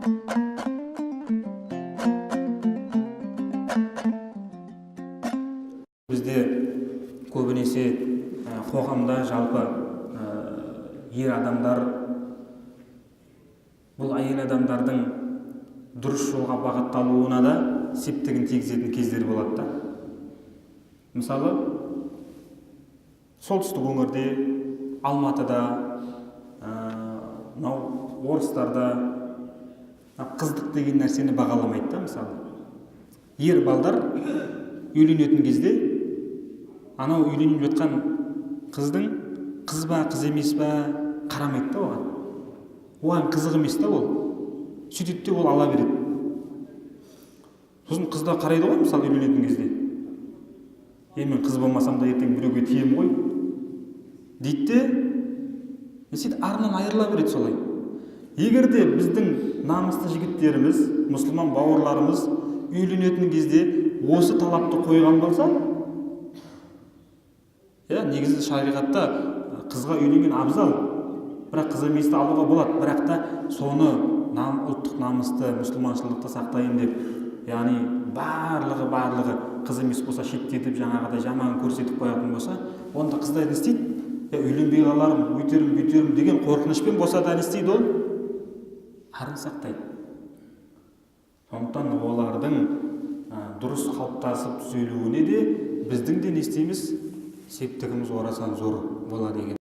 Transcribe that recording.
Бізде көбінесе қоғамда жалпы ер адамдар бұл әйел адамдардың дұрыс жолға бағытталуына да септігін тигізетін кездер болады да. Мысалы, солтүстік өңірде, Алматыда, орыстарда қыздық деген нәрсені бағаламайды да. Мысалы, ер балдар үйленетін кезде анау үйленіп жатқан қыздың қыз ба, қыз емес па қарамайды да оған. Оған қызық емес та ол. Сөйтеді де ол ала береді. Сосын қызда қарайды ғой, мысалы үйленетін кезде. Мен қыз болмасам да ертең біреуге тием ғой дейді де, сөйтіп арынан айырыла береді солай. Егер де біздің намысты жігіттеріміз, мұсылман бауырларымыз үйленетін кезде осы талапты қойған болса, негізі шариғатта қызға үйленген абзал, бірақ қыз еместі алуға болады, бірақ та соны ұлттық намысты, мұсылманшылықты сақтайын деп, яғни барлығы қыз емес болса шеттетіп, жаңағыдай жаман көрсетіп қоятын болса, онда қыздар не істейді? Үйленбей қалармын, өйтерім деген қорқынышпен болса да не істейді ол? Арын сақтайды. Сондықтан олардың дұрыс қалыптасып түзелуіне де біздің де не істейміз? Септігіміз орасан зор болады екен.